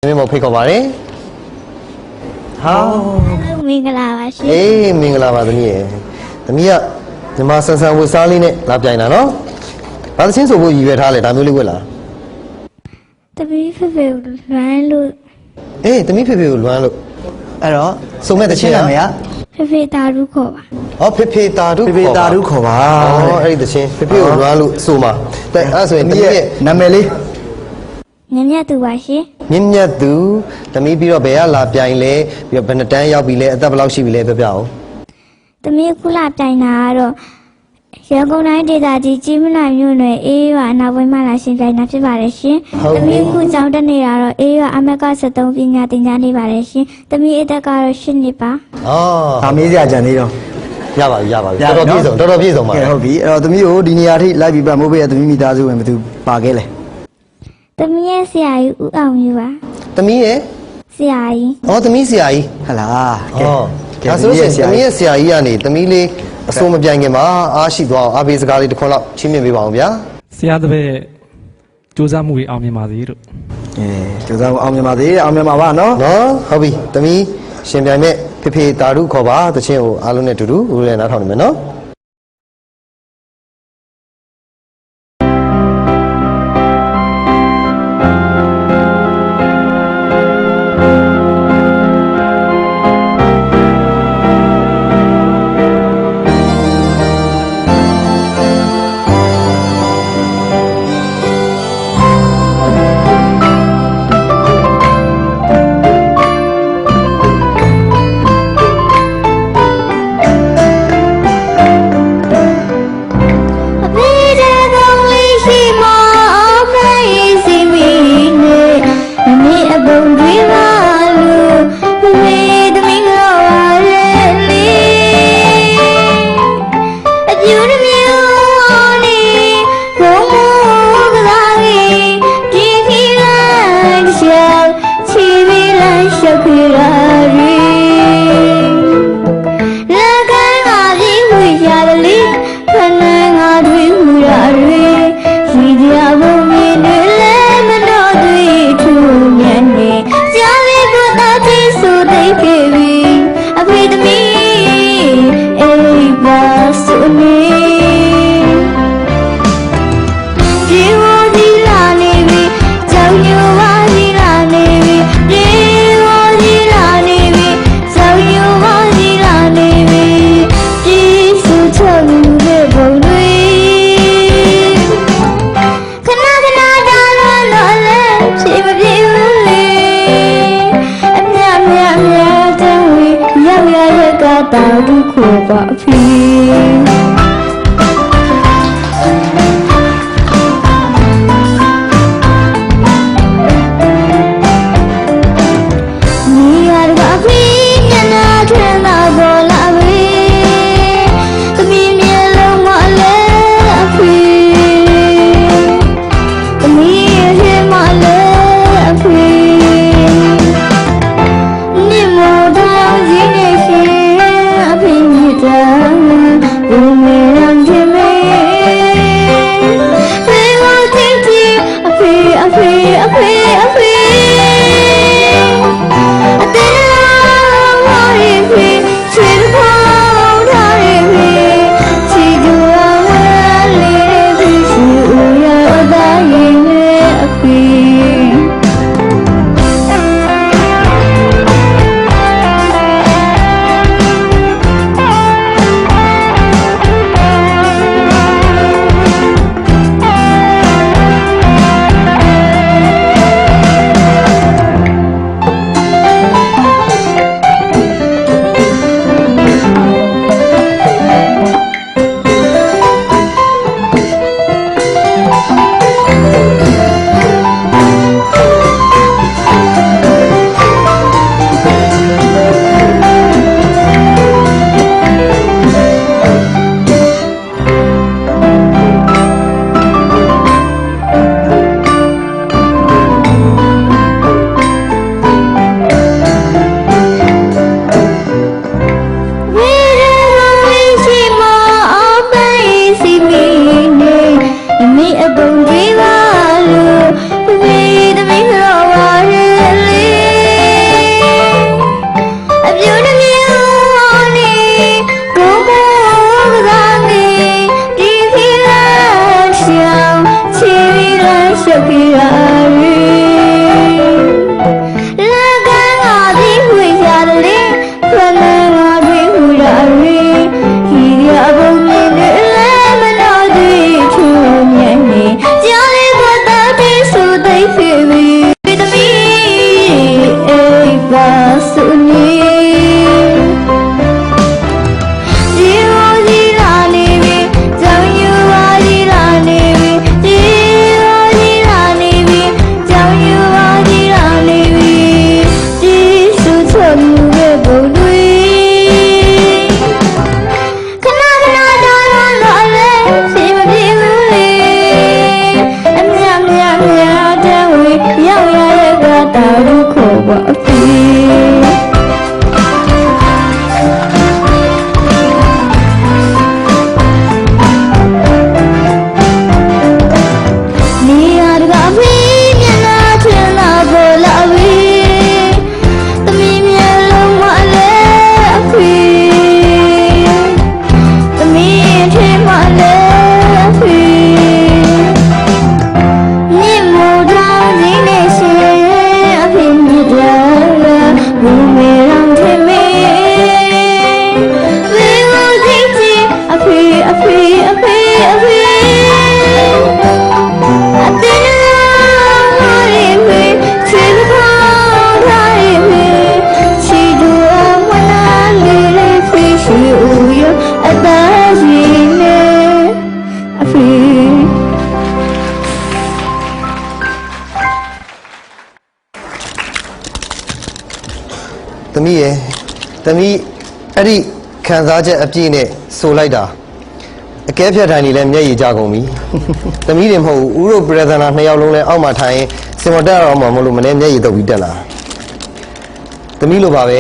မင်းမဖိတ်ခေါ်ပါလေဟာမင်္ဂလာပါရှင်အေးမင်္ဂလာပါသမီးရဲ့သမီးကညီမဆန်ဆန်ဝတ်စားလေးနဲ့လာပြိုင်တာနော်ဘာသချင်းဆိုဖို့ရည်ရွယ်ထားလဲဒါမျိုးလေးဝတ်လာသမီးဖေဖေလွမ်းလို့အေးသမီးဖေဖေကိုလွမ်းလို့အဲ့တော့စုံမဲ့တချင်းရမယ်ဖေဖေတာရုခေါ်ပါဟောဖေဖေတာရုခေါ်ပါဟောအဲ့ဒီတချင်းဖေဖေကိုလွမ်းလို့ဆိုမှာတဲ့အဲ့ဆိုရင်သမီးရဲ့နာမည်လေးမြင့်မြတ်သူပါရှင်မြင့်မြတ်သူသမီးပြီးတော့ဘယ်ကလာပြိုင်လဲပြီးတော့ဘယ်နှစ်တန်းရောက်ပြီလဲအသက်ဘယ်လောက်ရှိပြီလဲပြောပြအောင်သမီးခုလာပြိုင်တာကတော့ရန်ကုန်တိုင်းဒေသကြီးကြီးမနိုင်မြို့နယ်အေးရွာအနောက်ပိုင်းမှာလာရှင်ပြိုင်တာဖြစ်ပါတယ်ရှင်သမီးခုကျောင်းတက်နေတာတော့အေးရွာအမက်က73ပညာသင်ကြားနေပါတယ်ရှင်သမီးအသက်ကတော့8နှစ်ပါဒါမေးစရာကြံသေးတော့ရပါပြီတော်တော်ပြည့်စုံပါဟုတ်ပြီအဲ့တော့သမီးကိုဒီနေရာထိလိုက်ပြီးပတ်မိုးပေးရသမီးမိသားစုဝင်ဘယ်သူပါခဲ့လဲသမီးရဲ့ဆရာကြီးဦးအောင်ယူပါသမီးရဲ့ဆရာကြီးသမီးဆရာကြီးဟလာဒါဆိုရင်သမီးရဲ့ဆရာကြီးကနေသမီးလေးအစိုးမပြိုင်ခင်မှာအားရှိသွားအောင်အားပေးစကားလေးတစ်ခွန်းလောက်ချင်းမြင်ပေးပါအောင်ဗျာဆရာတပည့်စူးစမ်းမှုတွေအောင်မြင်ပါစေလို့စူးစမ်းမှုအောင်မြင်ပါစေအောင်မြင်ပါပါနော်ဟုတ်ပြီသမီးရှင်ပြိုင်မဲ့ဖေဖေတာရုခေါ်ပါတချင်းကိုအားလုံးနဲ့တူတူဦးလည်းနားထောင်နေမယ်နော်တာဒုက္ခပါဖီ အဖေနေရတကအဖေမျက်နှာထင်လာပေါ်လာပြီသမီးမျက်လုံးမလဲအဖေသမီးထင်မလဲအဖေမြင့်မို့တောင်းနေနေရှင်အဖေမြတ်တယ်ဘူမေရောင်ထင်မေဝေကိုသိချင်အဖေအဖေအဖေအဖေအတင်းလာရီမေချစ်ခေါ်ထားရီမေချီတူအမနာလေးလေးဖေးရှိဦးရအသားရှိနေအဖေ သမီးရဲ့သမီးအဲ့ဒီခံစားချက်အပြည့်နဲ့ဆိုလိုက်တာအကဲဖြတ်ထိုင်နေလဲမျက်ရည်ကျကုန်ပြီသမီးတွေမဟုတ်ဘူးဦးတို့ပရဇနာ2ယောက်လုံးလဲအောက်မှာထိုင်စင်မတက်အောင်မလို့မနေ့မျက်ရည်တုပ်ပြီးတက်လာသမီးလိုပါပဲ